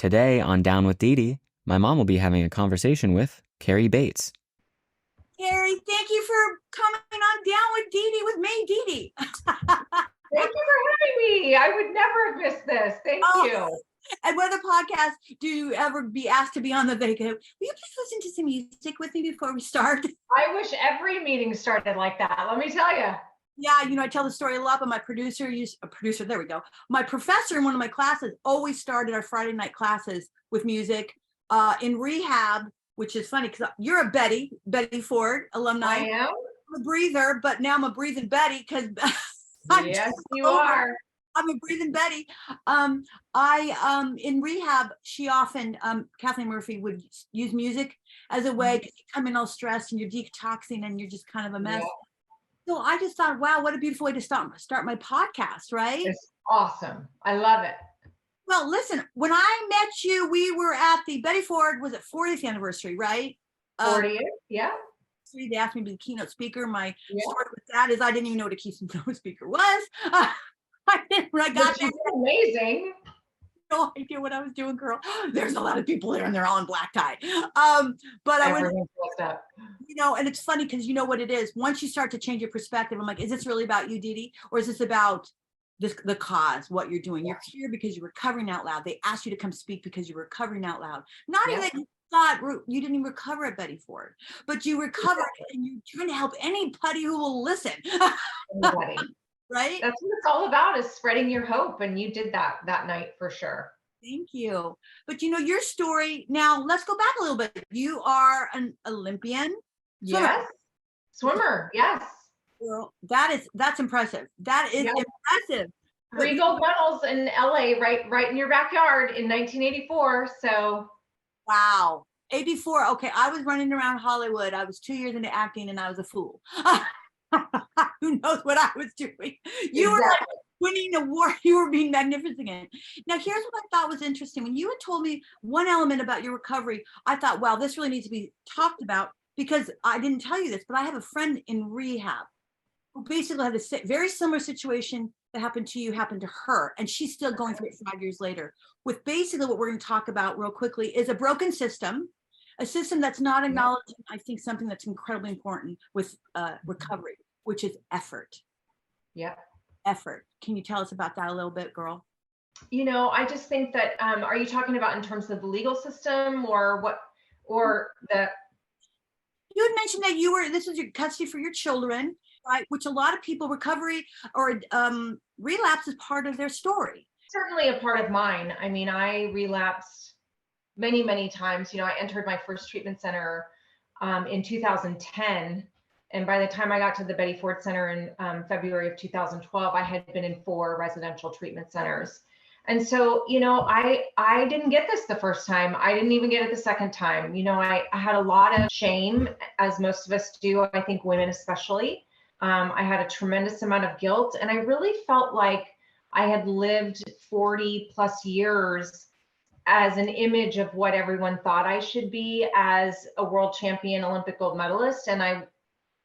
Today on Down with Dedee, my mom will be having a conversation with Carrie Bates. Carrie, thank you for coming on Down with Dedee with me, Dedee. Thank you for having me. I would never have missed this. Thank you. And what other podcast do you ever be asked to be on the video? Will you please listen to some music with me before we start? I wish every meeting started like that. Let me tell you. Yeah, I tell the story a lot, but my there we go. My professor in one of my classes always started our Friday night classes with music in rehab, which is funny because you're a Betty Ford alumni. I am. I'm a breather, but now I'm a breathing Betty because yes, you are. I'm a breathing Betty. I in rehab, she often Kathleen Murphy would use music as a way because you come in all stressed and you're detoxing and you're just kind of a mess. Yeah. So I just thought, wow, what a beautiful way to start my podcast, right? It's awesome. I love it. Well, listen, when I met you, we were at the Betty Ford, was it 40th anniversary, right? 40th, yeah. They asked me to be the keynote speaker. My story with that is I didn't even know what a keynote speaker was. I didn't when I got there. Amazing. No idea what I was doing, girl. There's a lot of people there and they're all in black tie. But I was, up. And it's funny because you know what it is. Once you start to change your perspective, I'm like, is this really about you, Dedee? Or is this about the cause, what you're doing? You're here because you're recovering out loud. They asked you to come speak because you're recovering out loud. Not even that you thought you didn't even recover at Betty Ford, but you recovered and you're trying to help anybody who will listen. Anybody. Right? That's what it's all about, is spreading your hope. And you did that night for sure. Thank you. But your story, now let's go back a little bit. You are an Olympian. Yes. Swimmer. Yes. Well, that's impressive. That is impressive. 3 gold medals in LA, right in your backyard in 1984. So. Wow. 84. Okay. I was running around Hollywood. I was 2 years into acting and I was a fool. Who knows what I was doing? You were like winning an award. You were being magnificent. Now, here's what I thought was interesting. When you had told me one element about your recovery, I thought, wow, this really needs to be talked about, because I didn't tell you this, but I have a friend in rehab who basically had a very similar situation that happened to you, happened to her. And she's still going through it 5 years later. With basically what we're going to talk about real quickly is a broken system, a system that's not acknowledging, I think, something that's incredibly important with recovery, which is effort. Yeah. Effort. Can you tell us about that a little bit, girl? I just think that, are you talking about in terms of the legal system or what, or the? You had mentioned that this was your custody for your children, right? Which a lot of people, recovery or relapse is part of their story. Certainly a part of mine. I mean, I relapsed many, many times. I entered my first treatment center in 2010. And by the time I got to the Betty Ford Center in February of 2012, I had been in 4 residential treatment centers. And so, I didn't get this the first time. I didn't even get it the second time. I had a lot of shame, as most of us do, I think women especially. I had a tremendous amount of guilt. And I really felt like I had lived 40 plus years as an image of what everyone thought I should be as a world champion Olympic gold medalist. And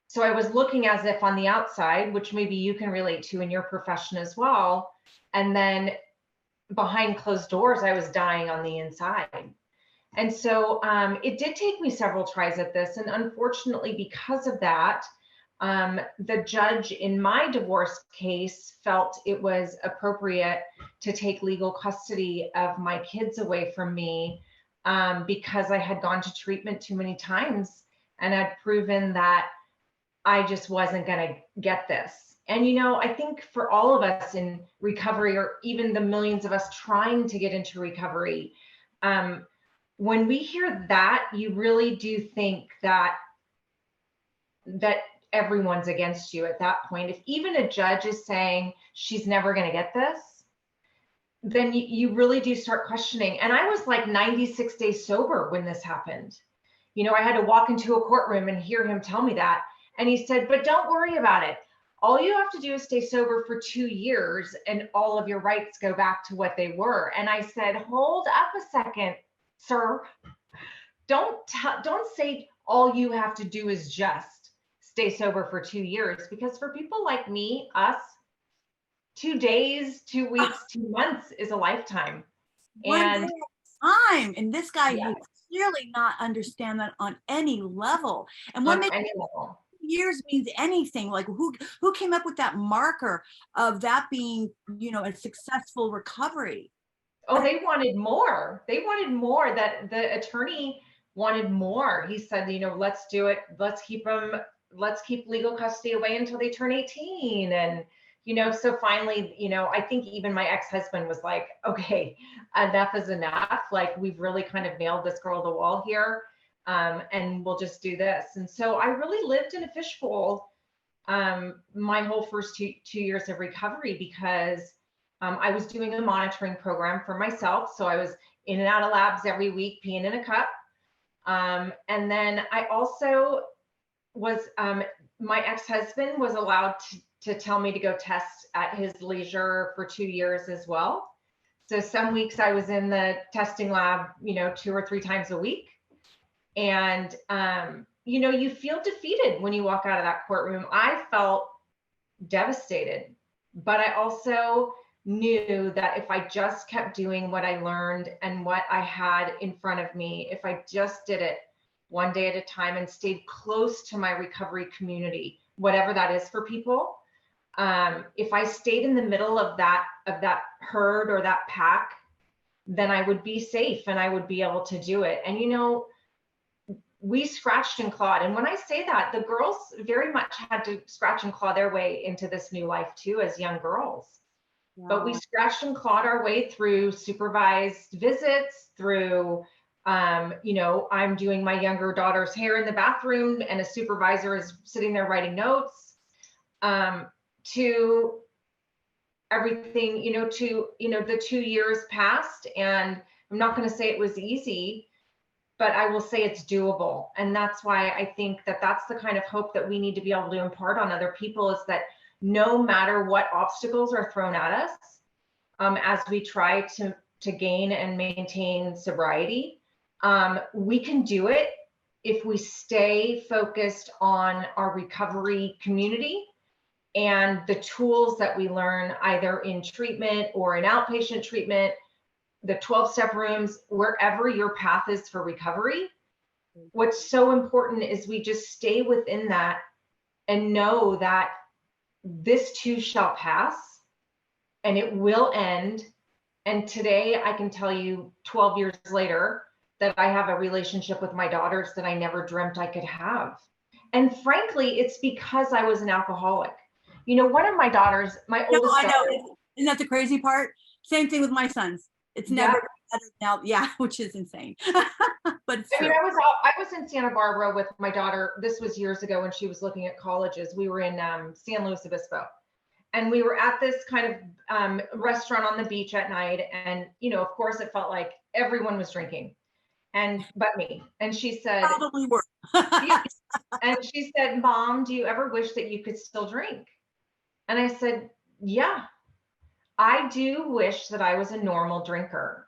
so I was looking as if on the outside, which maybe you can relate to in your profession as well. And then behind closed doors, I was dying on the inside. And so it did take me several tries at this. And unfortunately, because of that, the judge in my divorce case felt it was appropriate to take legal custody of my kids away from me because I had gone to treatment too many times and had proven that I just wasn't going to get this. And, I think for all of us in recovery, or even the millions of us trying to get into recovery, when we hear that, you really do think that everyone's against you at that point. If even a judge is saying she's never going to get this, then you really do start questioning. And I was like 96 days sober when this happened. I had to walk into a courtroom and hear him tell me that. And he said, but don't worry about it. All you have to do is stay sober for 2 years and all of your rights go back to what they were. And I said, hold up a second, sir. Don't say all you have to do is just stay sober for 2 years, because for people like me, us, 2 days, 2 weeks, 2 months is a lifetime. And time. And this guy Yeah. has clearly not understand that on any level. And what On makes any level. years means anything? Like who came up with that marker of that being, you know, a successful recovery? Oh, they wanted more. They wanted more. That the attorney wanted more. He said, you know, let's do it. Let's keep legal custody away until they turn 18. And, you know, so finally, you know, I think even my ex-husband was like, okay, enough is enough. Like, we've really kind of nailed this girl to the wall here. And we'll just do this. And so I really lived in a fishbowl my whole first two years of recovery, because I was doing a monitoring program for myself. So I was in and out of labs every week, peeing in a cup. And then I also was, my ex-husband was allowed to tell me to go test at his leisure for 2 years as well. So some weeks I was in the testing lab, you know, 2 or 3 times a week. And, you know, you feel defeated when you walk out of that courtroom. I felt devastated, but I also knew that if I just kept doing what I learned and what I had in front of me, if I just did it one day at a time and stayed close to my recovery community, whatever that is for people, if I stayed in the middle of that herd or that pack, then I would be safe and I would be able to do it. And, you know, we scratched and clawed. And when I say that, the girls very much had to scratch and claw their way into this new life too, as young girls. Yeah. But we scratched and clawed our way through supervised visits, through, you know, I'm doing my younger daughter's hair in the bathroom and a supervisor is sitting there writing notes, to everything, you know, the 2 years passed, and I'm not going to say it was easy, but I will say it's doable. And that's why I think that that's the kind of hope that we need to be able to impart on other people, is that no matter what obstacles are thrown at us, as we try to gain and maintain sobriety, we can do it if we stay focused on our recovery community and the tools that we learn either in treatment or in outpatient treatment, the 12-step rooms, wherever your path is for recovery. What's so important is we just stay within that and know that this too shall pass and it will end. And today I can tell you 12 years later that I have a relationship with my daughters that I never dreamt I could have. And frankly, it's because I was an alcoholic. You know, one of my daughters, my oldest daughter. I know. Isn't that the crazy part? Same thing with my sons. It's never better now. Yeah, which is insane. But it's true. I mean, I was in Santa Barbara with my daughter. This was years ago when she was looking at colleges. We were in San Luis Obispo, and we were at this kind of restaurant on the beach at night. And, you know, of course, it felt like everyone was drinking, but me. And she said, probably were. And she said, "Mom, do you ever wish that you could still drink?" And I said, "Yeah, I do wish that I was a normal drinker,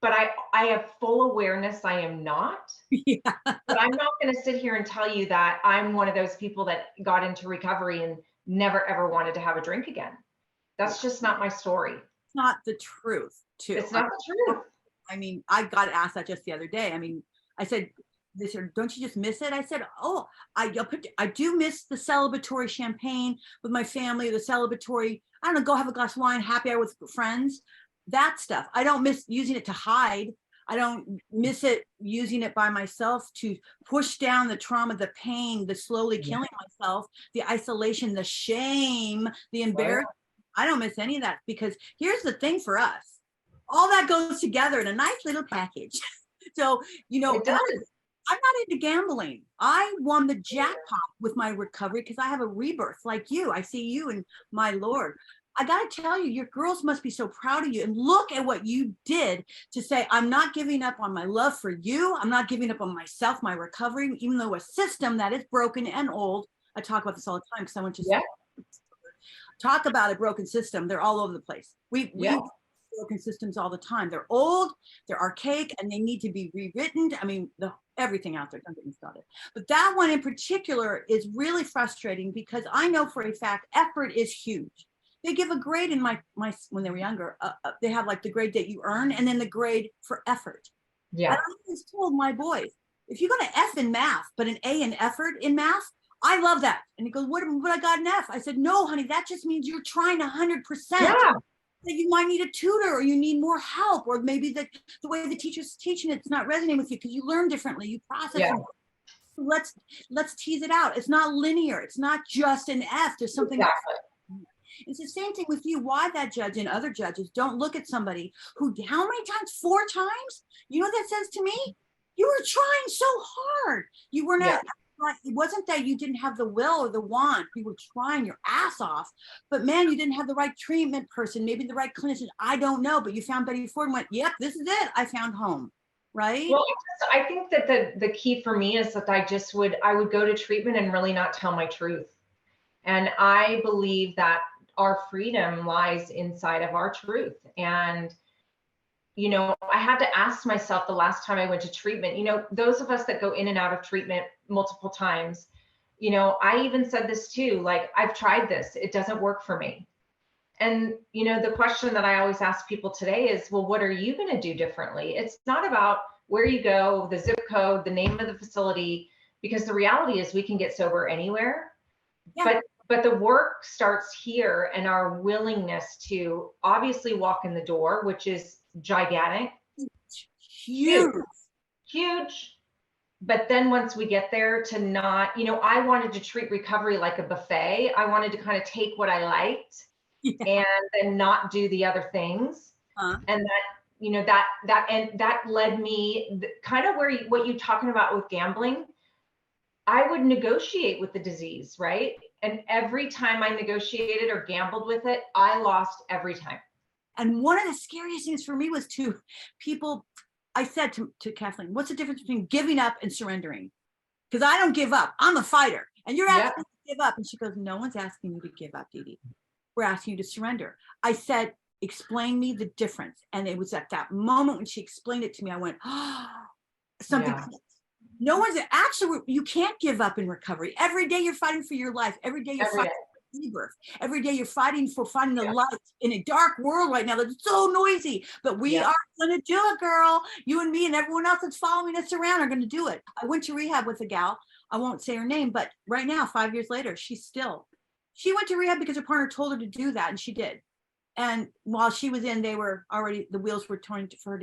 but I have full awareness I am not." Yeah. But I'm not going to sit here and tell you that I'm one of those people that got into recovery and never, ever wanted to have a drink again. That's just not my story. It's not the truth, too. It's not the truth. I mean, I got asked that just the other day. I mean, I said, they said, "Don't you just miss it?" I said, "Oh, I do miss the celebratory champagne with my family, the celebratory, I don't know, go have a glass of wine, happy hour with friends, that stuff. I don't miss using it to hide. I don't miss it using it by myself to push down the trauma, the pain, the slowly killing myself, the isolation, the shame, the embarrassment. I don't miss any of that, because here's the thing for us. All that goes together in a nice little package." So, you know, it does. I'm not into gambling. I won the jackpot with my recovery because I have a rebirth like you. I see you and my Lord. I got to tell you, your girls must be so proud of you. And look at what you did to say, I'm not giving up on my love for you. I'm not giving up on myself, my recovery, even though a system that is broken and old. I talk about this all the time because I want to talk about a broken system. They're all over the place. We broken systems all the time. They're old, they're archaic, and they need to be rewritten. I mean, everything out there, don't get me started. But that one in particular is really frustrating because I know for a fact effort is huge. They give a grade in my when they were younger. They have like the grade that you earn and then the grade for effort. Yeah. And I always told my boys, if you got an F in math, but an A in effort in math, I love that. And he goes, what I got an F? I said, no, honey, that just means you're trying 100%. Yeah. That you might need a tutor or you need more help, or maybe the way the teacher's teaching it's not resonating with you because you learn differently, you process. Yeah. Let's tease it out. It's not linear. It's not just an F. There's something. Exactly. It's the same thing with you. Why that judge and other judges don't look at somebody who, how many times? 4 times? You know what that says to me? You were trying so hard. You were not. It wasn't that you didn't have the will or the want. You were trying your ass off, but man, you didn't have the right treatment person, maybe the right clinician. I don't know, but you found Betty Ford and went, yep, this is it. I found home, right? Well, I think that the key for me is that I would go to treatment and really not tell my truth. And I believe that our freedom lies inside of our truth. And I had to ask myself the last time I went to treatment, those of us that go in and out of treatment multiple times, I even said this too, like, I've tried this, it doesn't work for me. And, the question that I always ask people today is, well, what are you going to do differently? It's not about where you go, the zip code, the name of the facility, because the reality is we can get sober anywhere. Yeah. But the work starts here, and our willingness to obviously walk in the door, which is gigantic, huge. But then once we get there, to not, I wanted to treat recovery like a buffet. I wanted to kind of take what I liked and then not do the other things. And that led me kind of what you're talking about with gambling. I would negotiate with the disease, right? And every time I negotiated or gambled with it, I lost every time. And one of the scariest things for me was people, I said to Kathleen, what's the difference between giving up and surrendering? Because I don't give up. I'm a fighter. And you're asking me to give up. And she goes, no one's asking you to give up, Dedee. We're asking you to surrender. I said, explain me the difference. And it was at that moment when she explained it to me, I went, oh, something. Yeah. No one's actually, you can't give up in recovery. Every day you're fighting for your life. Every day you're fighting for rebirth. Every day you're fighting for finding the light in a dark world right now that's so noisy. But we are going to do it, girl. You and me and everyone else that's following us around are going to do it. I went to rehab with a gal. I won't say her name, but right now, 5 years later, she went to rehab because her partner told her to do that, and she did. And while she was in, the wheels were turning for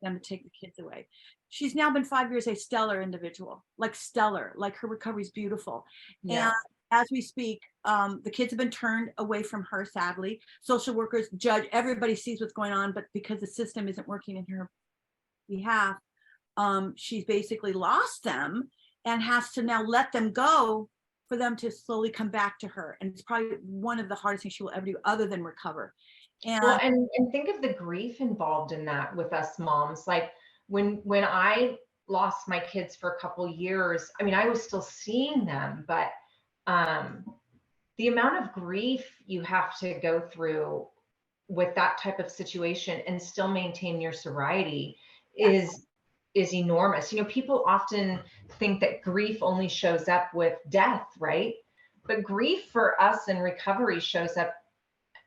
them to take the kids away. She's now been 5 years a stellar individual, like her recovery is beautiful. Yeah. And as we speak, the kids have been turned away from her, sadly. Social workers, judge, everybody sees what's going on, but because the system isn't working in her behalf, she's basically lost them and has to now let them go for them to slowly come back to her. And it's probably one of the hardest things she will ever do other than recover. And think of the grief involved in that with us moms. Like when I lost my kids for a couple years, I mean, I was still seeing them, but the amount of grief you have to go through with that type of situation and still maintain your sobriety is enormous. People often think that grief only shows up with death, right? But grief for us in recovery shows up,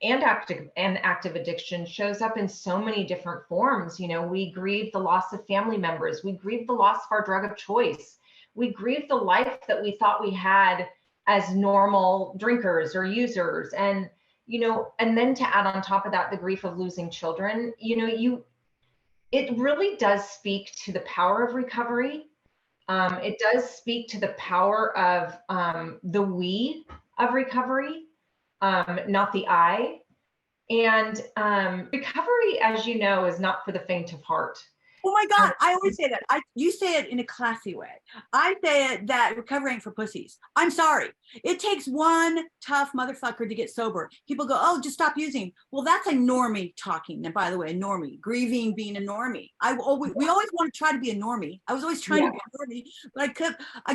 and active addiction shows up in so many different forms. We grieve the loss of family members. We grieve the loss of our drug of choice. We grieve the life that we thought we had as normal drinkers or users. And, and then to add on top of that, the grief of losing children, it really does speak to the power of recovery. It does speak to the power of the we of recovery. Not the I. And recovery, as you know, is not for the faint of heart. Oh my God, I always say that. You say it in a classy way. I say it that recovery ain't for pussies. I'm sorry. It takes one tough motherfucker to get sober. People go, oh, just stop using. Well, that's a normie talking. And by the way, a normie, grieving being a normie. We always want to try to be a normie. I was always trying to be a normie, but I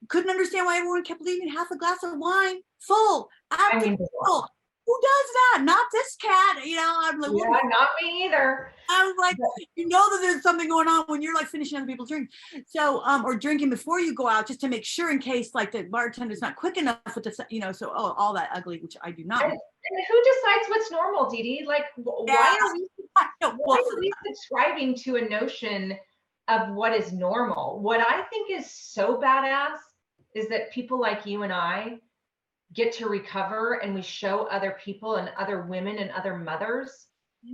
couldn't understand why everyone kept leaving half a glass of wine full. Full. Who does that? Not this cat. I'm like, not me either. I was like, that there's something going on when you're like finishing other people's drinks. So, or drinking before you go out, just to make sure in case like the bartender's not quick enough with the, so all that ugly, which I do not. And who decides what's normal, Dedee? Like, why are we subscribing to a notion of what is normal. What I think is so badass is that people like you and I get to recover, and we show other people and other women and other mothers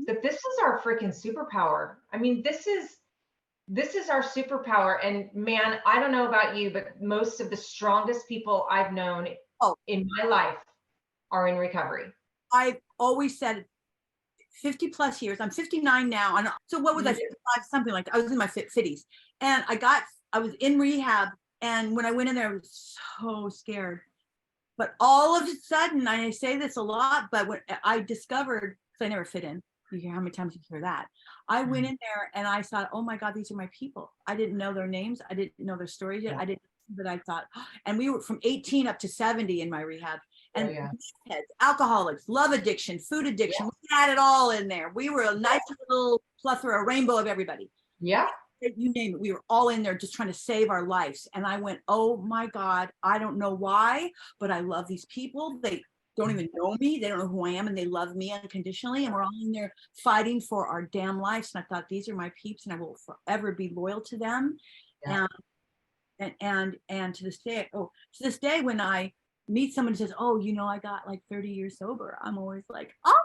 that this is our freaking superpower. I mean, this is our superpower. And man, I don't know about you, but most of the strongest people I've known in my life are in recovery. I've always said 50 plus years. I'm 59 now. And so what was I, 55, something like that. I was in my 50s. And I was in rehab. And when I went in there, I was so scared. But all of a sudden, I say this a lot, but when I discovered, because I never fit in, you hear how many times you hear that. I went in there and I thought, oh my God, these are my people. I didn't know their names. I didn't know their stories yet. I didn't, but I thought, and we were from 18 up to 70 in my rehab. And heads, alcoholics, love addiction, food addiction. We had it all in there. We were a nice little plethora, a rainbow of everybody. Yeah. You name it. We were all in there just trying to save our lives. And I went, oh my God, I don't know why, but I love these people. They don't even know me. They don't know who I am, and they love me unconditionally. And we're all in there fighting for our damn lives. And I thought, these are my peeps, and I will forever be loyal to them. Yeah. And to this day, when I meet someone who says, oh, I got like 30 years sober, I'm always like, oh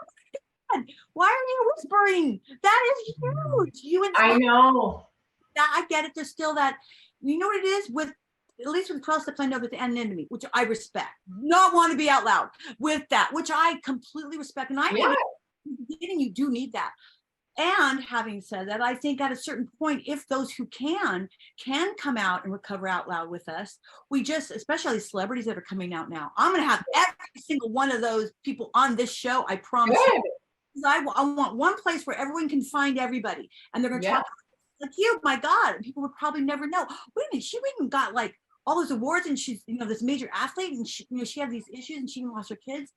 my God, why are you whispering? That is huge. I know. I get it. There's still that, what it is with, at least with cross the plane over the anonymity, which I respect. Not want to be out loud with that, which I completely respect. And I think in the beginning, you do need that. And having said that, I think at a certain point, if those who can come out and recover out loud with us, we just, especially celebrities that are coming out now, I'm going to have every single one of those people on this show. I promise you. I want one place where everyone can find everybody, and they're going to talk like you. My God, and people would probably never know. Wait a minute, she even got like all those awards, and she's this major athlete, and she had these issues, and she lost her kids.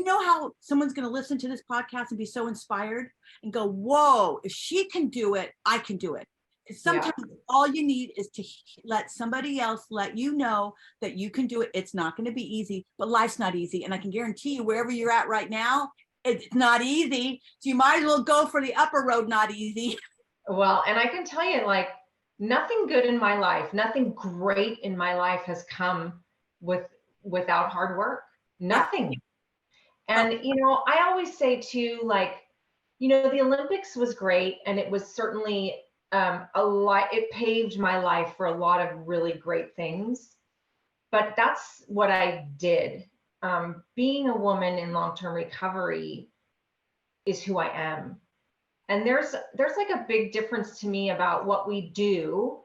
How someone's going to listen to this podcast and be so inspired and go, whoa, if she can do it, I can do it. Because sometimes all you need is to let somebody else let you know that you can do it. It's not going to be easy, but life's not easy. And I can guarantee you, wherever you're at right now, it's not easy. So you might as well go for the upper road, not easy. Well, and I can tell you, like, nothing good in my life, nothing great in my life has come without hard work. Nothing. And, I always say too, like, the Olympics was great, and it was certainly it paved my life for a lot of really great things. But that's what I did. Being a woman in long-term recovery is who I am. And there's like a big difference to me about what we do,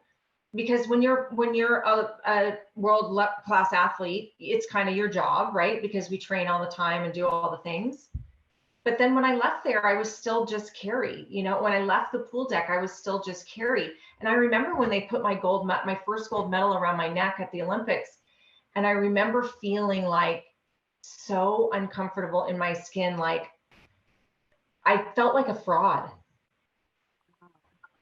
because when you're a world class athlete, it's kind of your job, right? Because we train all the time and do all the things. But then when I left there, I was still just Carrie. When I left the pool deck, I was still just Carrie. And I remember when they put my first gold medal around my neck at the Olympics, and I remember feeling like so uncomfortable in my skin, like I felt like a fraud.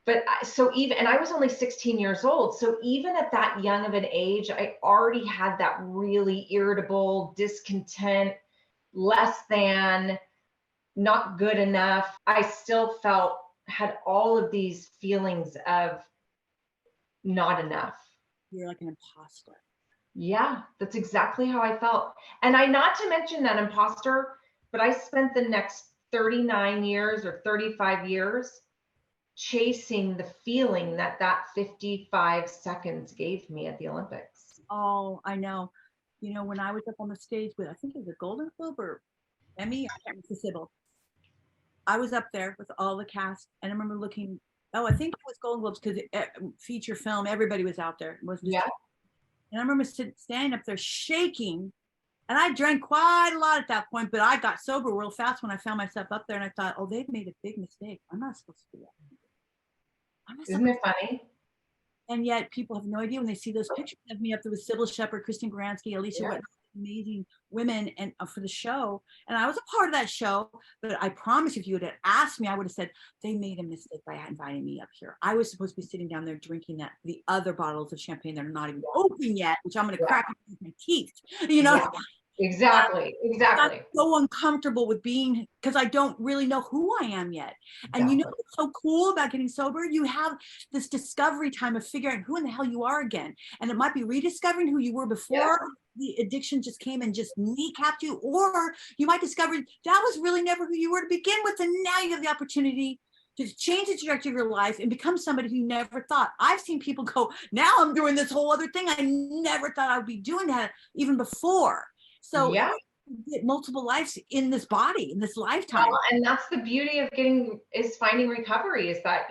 But and I was only 16 years old. So even at that young of an age, I already had that really irritable, discontent, less than, not good enough. I still had all of these feelings of not enough. You're like an imposter. Yeah, that's exactly how I felt. And not to mention that imposter, but I spent the next 39 years or 35 years chasing the feeling that 55 seconds gave me at the Olympics. Oh, I know. When I was up on the stage with, I think it was a Golden Globe or Emmy, I can't remember, Sybil. I was up there with all the cast, and I remember looking, I think it was Golden Globes, because feature film, everybody was out there. It was just, and I remember standing up there shaking. And I drank quite a lot at that point, but I got sober real fast when I found myself up there, and I thought, oh, they've made a big mistake. I'm not supposed to do that. Isn't it funny? And yet people have no idea when they see those pictures of me up there with Sybil Shepherd, Kristen Baranski, Alicia White, amazing women, and for the show. And I was a part of that show, but I promise if you would have asked me, I would have said, they made a mistake by inviting me up here. I was supposed to be sitting down there drinking the other bottles of champagne that are not even open yet, which I'm going to crack with my teeth, Exactly. Exactly. I'm so uncomfortable with being, because I don't really know who I am yet. And you know what's so cool about getting sober? You have this discovery time of figuring out who in the hell you are again. And it might be rediscovering who you were before the addiction just came and just kneecapped you, or you might discover that was really never who you were to begin with. And now you have the opportunity to change the trajectory of your life and become somebody who you never thought. I've seen people go, now I'm doing this whole other thing. I never thought I would be doing that even before. So Yeah. get multiple lives in this body, in this lifetime. Well, and that's the beauty of finding recovery, is that,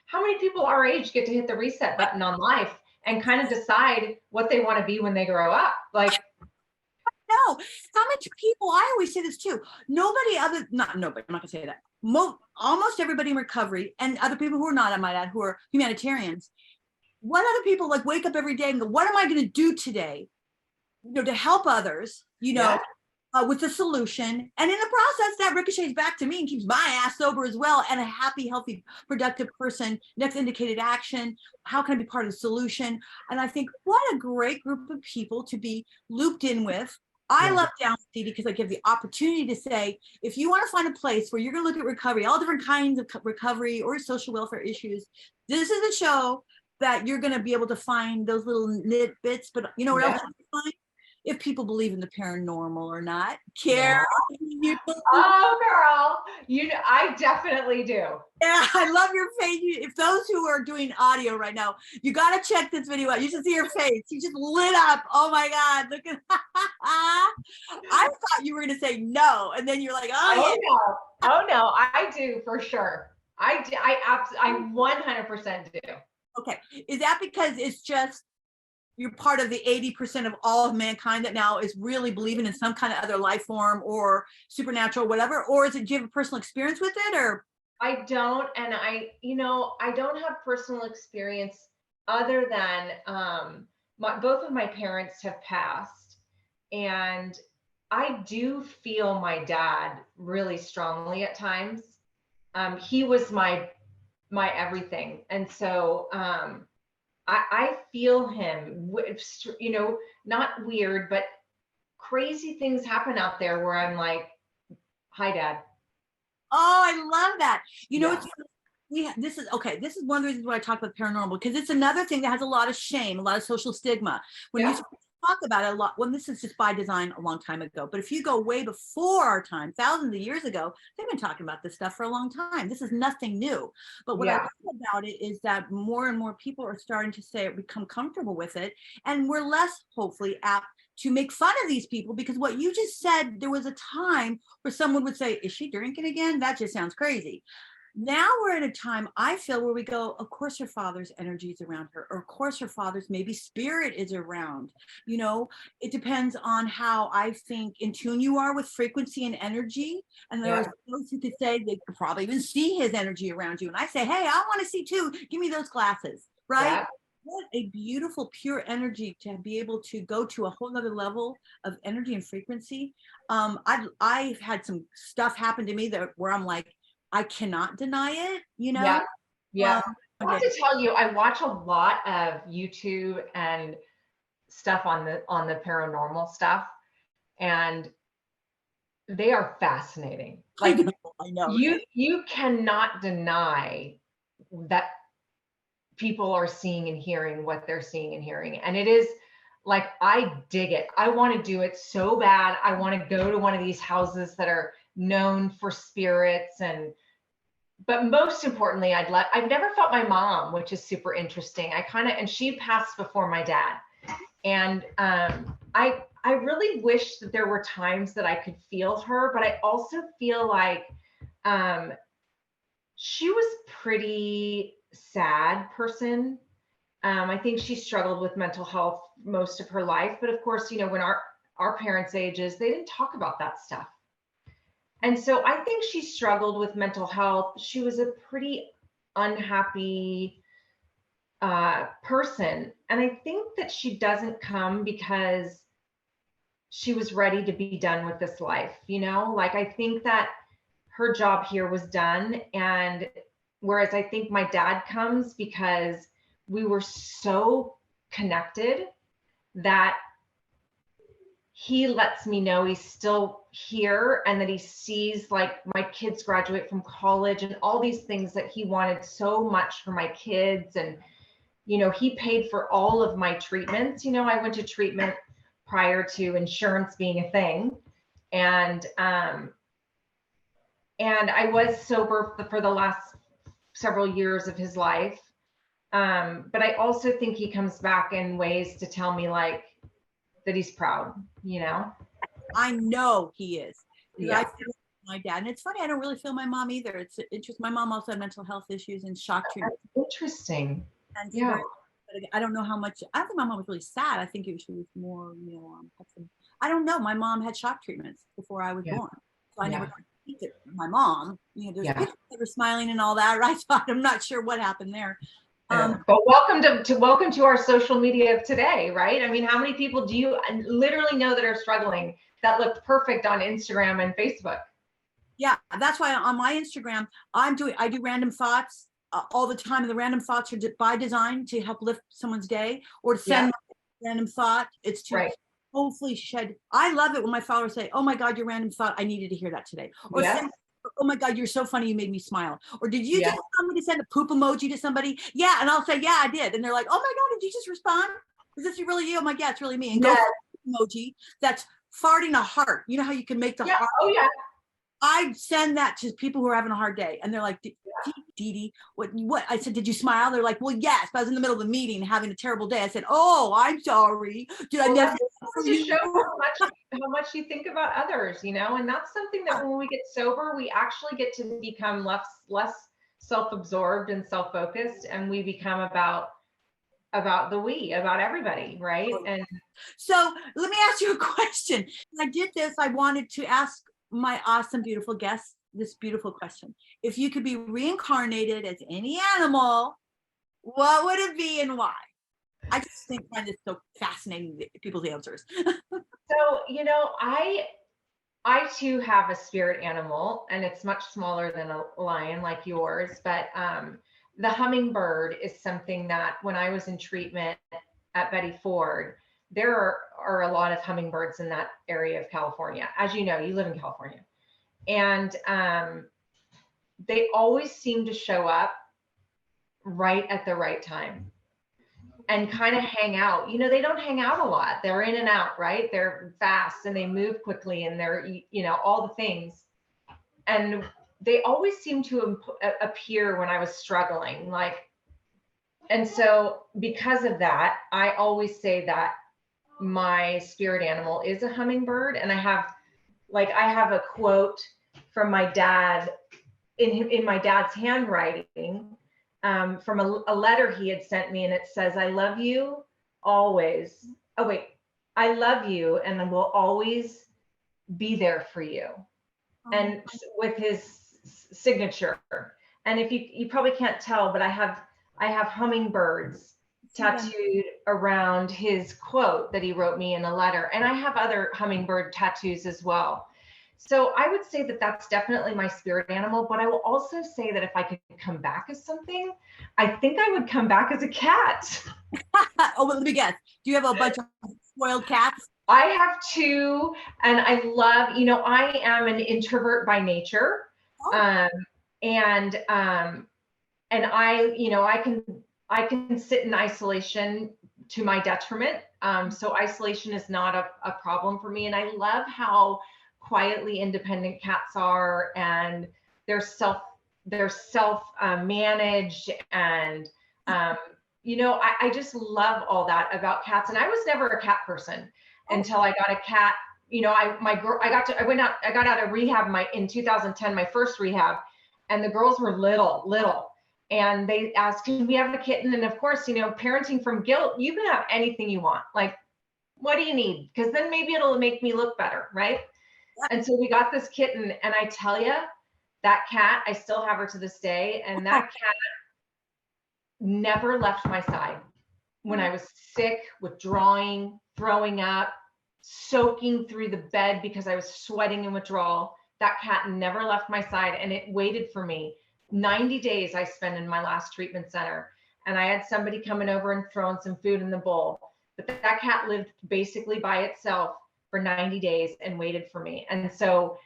how many people our age get to hit the reset button on life and kind of decide what they want to be when they grow up? Like, no, how much people, I always say this too, nobody other, not nobody, I'm not gonna say that. Almost everybody in recovery, and other people who are not, I might add, who are humanitarians, what other people like wake up every day and go, what am I going to do today, to help others, with the solution. And in the process, that ricochets back to me and keeps my ass sober as well, and a happy, healthy, productive person. Next indicated action, how can I be part of the solution? And I think, what a great group of people to be looped in with. I love Down City because I give the opportunity to say, if you want to find a place where you're going to look at recovery, all different kinds of recovery or social welfare issues, this is a show that you're going to be able to find those little bits. But you know what else you can find? If people believe in the paranormal or not. Carrie, oh girl, I definitely do. Yeah, I love your face. If those who are doing audio right now, you got to check this video out. You should see your face. You just lit up. Oh my God, look at I thought you were going to say no, and then you're like, oh no, I do for sure. I 100% do. Okay, is that because it's just you're part of the 80% of all of mankind that now is really believing in some kind of other life form or supernatural, whatever? Or do you have a personal experience with it? Or I don't, and I don't have personal experience other than both of my parents have passed, and I do feel my dad really strongly at times. He was my everything, and so I feel him, not weird, but crazy things happen out there where I'm like, hi, Dad. Oh, I love that. This is one of the reasons why I talk about paranormal, because it's another thing that has a lot of shame, a lot of social stigma. When you talk about it a lot, well, this is just by design a long time ago, but if you go way before our time, thousands of years ago, they've been talking about this stuff for a long time. This is nothing new. But what I love about it is that more and more people are starting to become comfortable with it, and we're less hopefully apt to make fun of these people, because what you just said, there was a time where someone would say, is she drinking again? That just sounds crazy. Now we're at a time, I feel, where we go, of course her father's energy is around her, or of course her father's maybe spirit is around. It depends on how, I think, in tune you are with frequency and energy. And there are those who could say they could probably even see his energy around you. And I say, hey, I want to see too. Give me those glasses, right? Yeah. What a beautiful, pure energy to be able to go to a whole nother level of energy and frequency. I've had some stuff happen to me where I'm like, I cannot deny it, Yeah. I have to tell you, I watch a lot of YouTube and stuff on the paranormal stuff, and they are fascinating. Like, I know. You cannot deny that people are seeing and hearing what they're seeing and hearing. And it is like, I dig it. I want to do it so bad. I want to go to one of these houses that are known for spirits, but most importantly, I've never felt my mom, which is super interesting. And she passed before my dad. And I really wish that there were times that I could feel her, but I also feel like she was pretty sad person. I think she struggled with mental health most of her life, but of course, when our parents' ages, they didn't talk about that stuff. And so I think she struggled with mental health. She was a pretty unhappy person. And I think that she doesn't come because she was ready to be done with this life. Like, I think that her job here was done. And whereas I think my dad comes because we were so connected that he lets me know he's still here and that he sees like my kids graduate from college and all these things that he wanted so much for my kids. And, you know, he paid for all of my treatments. You know, I went to treatment prior to insurance being a thing. And I was sober for the last several years of his life. But I also think he comes back in ways to tell me like that he's proud, you know? I know he is. Yeah. I feel my dad. And it's funny, I don't really feel my mom either. It's interesting. My mom also had mental health issues and shock treatment. Interesting. And Yeah. I don't know how much, I don't think my mom was really sad. I think she was more, you know, I don't know. My mom had shock treatments before I was born. So I never got to speak to my mom. You know, there's pictures of her smiling and all that, right? So I'm not sure what happened there. But welcome to our social media of today, right? I mean, how many people do you literally know that are struggling that looked perfect on Instagram and Facebook? Yeah, that's why on my Instagram, I do random thoughts all the time. And the random thoughts are by design to help lift someone's day or to send a random thought. It's to hopefully shed. I love it when my followers say, oh my God, your random thought, I needed to hear that today. Or send, oh my God, you're so funny, you made me smile. Or did you just tell me to send a poop emoji to somebody? Yeah, and I'll say, yeah, I did. And they're like, oh my God, did you just respond? Is this really you? I'm like, yeah, it's really me. And go emoji that's farting a heart. You know how you can make the heart? Oh yeah. I send that to people who are having a hard day, and they're like, Dedee, what? I said, did you smile? They're like, well, yes, but I was in the middle of a meeting having a terrible day. I said, oh, I'm sorry. Did I never? To show how much you think about others, you know, and that's something that when we get sober, we actually get to become less self-absorbed and self-focused, and we become about everybody, right? And so let me ask you a question. When I did this, I wanted to ask my awesome, beautiful guest this beautiful question. If you could be reincarnated as any animal, what would it be and why? I just find this so fascinating, people's answers. So, you know, I too have a spirit animal, and it's much smaller than a lion like yours, but the hummingbird is something that when I was in treatment at Betty Ford, there are a lot of hummingbirds in that area of California. As you know, you live in California. And they always seem to show up right at the right time and kind of hang out. You know, they don't hang out a lot. They're in and out, right? They're fast and they move quickly and they're, you know, all the things. And they always seem to appear when I was struggling. And so because of that, I always say that my spirit animal is a hummingbird. And I have a quote from my dad in my dad's handwriting from a letter he had sent me, and it says, I love you always. Oh wait, I love you and will always be there for you. And with his signature. And if you probably can't tell, but I have hummingbirds tattooed around his quote that he wrote me in a letter. And I have other hummingbird tattoos as well. So I would say that that's definitely my spirit animal, but I will also say that if I could come back as something, I think I would come back as a cat. Oh, well, let me guess. Do you have a bunch of spoiled cats? I have two, and I love, you know, I am an introvert by nature. And I, you know, I can sit in isolation to my detriment. So isolation is not a problem for me. And I love how quietly independent cats are, and they're self managed. And, you know, I just love all that about cats. And I was never a cat person until I got a cat. You know, I got out of rehab in 2010, my first rehab, and the girls were little. And they asked, can we have a kitten? And of course, you know, parenting from guilt, you can have anything you want. Like, what do you need? Because then maybe it'll make me look better, right? And so we got this kitten, and I tell you, that cat, I still have her to this day. And that cat never left my side. When I was sick, withdrawing, throwing up, soaking through the bed because I was sweating in withdrawal, that cat never left my side. And it waited for me. 90 days I spent in my last treatment center, and I had somebody coming over and throwing some food in the bowl. But that cat lived basically by itself for 90 days and waited for me. And so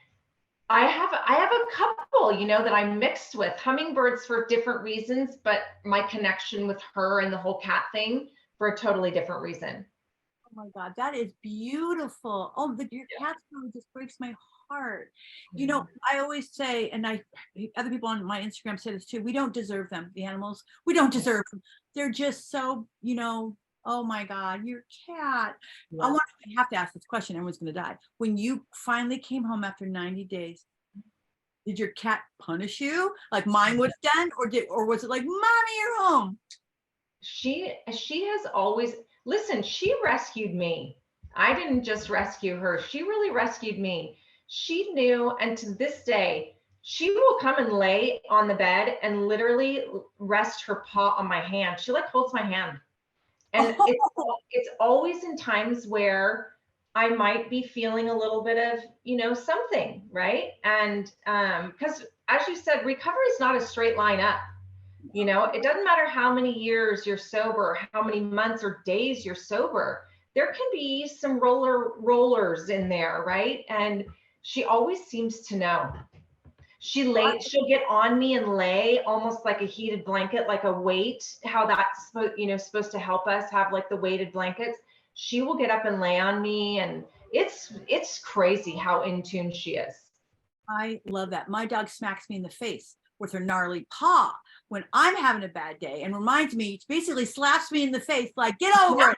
I have a couple, you know, that I'm mixed with, hummingbirds for different reasons, but my connection with her and the whole cat thing for a totally different reason. Oh my God, that is beautiful. Oh, your cat story just breaks my heart. You know, I always say, and other people on my Instagram say this too, we don't deserve them, the animals. We don't deserve them. They're just so, you know, oh my God, your cat. Yeah. I have to ask this question. Everyone's going to die. When you finally came home after 90 days, did your cat punish you like mine would have done? Or was it like, Mommy, you're home? She has always, listen, she rescued me. I didn't just rescue her. She really rescued me. She knew, and to this day, she will come and lay on the bed and literally rest her paw on my hand. She like holds my hand. And it's always in times where I might be feeling a little bit of, you know, something, right? And because as you said, recovery is not a straight line up. You know, it doesn't matter how many years you're sober, how many months or days you're sober. There can be some rollers in there, right? And she always seems to know. She'll get on me and lay almost like a heated blanket, like a weight, how that's supposed to help us have like the weighted blankets. She will get up and lay on me, and it's crazy how in tune she is. I love that. My dog smacks me in the face with her gnarly paw when I'm having a bad day and reminds me, basically slaps me in the face, like, get over it.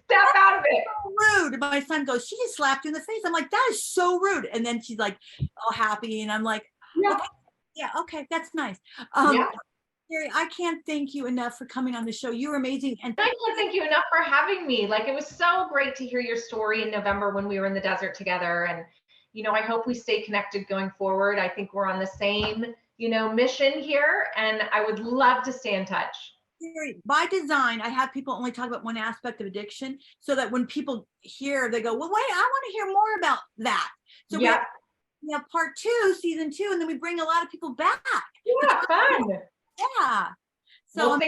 Step out of it. So rude. My son goes, she just slapped you in the face. I'm like, that is so rude. And then she's like, all happy. And I'm like, okay, that's nice. Carrie, I can't thank you enough for coming on the show. You were amazing. And I can't thank you enough for having me. Like, it was so great to hear your story in November when we were in the desert together. And, you know, I hope we stay connected going forward. I think we're on the same, you know, mission here. And I would love to stay in touch. By design, I have people only talk about one aspect of addiction so that when people hear, they go, well, wait, I want to hear more about that. So we have part 2, season 2, and then we bring a lot of people back. Yeah, fun. Yeah. So I'm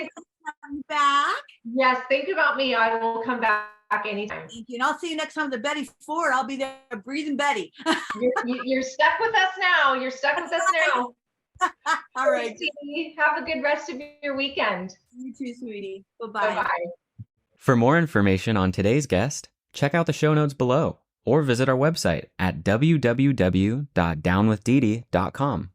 back. Yes, think about me. I will come back anytime. Thank you. And I'll see you next time at the Betty Ford. I'll be there breathing Betty. You're stuck with us now. You're stuck with us now. All right. Have a good rest of your weekend. You too, sweetie. Bye-bye. Bye-bye. For more information on today's guest, check out the show notes below or visit our website at www.downwithdedee.com.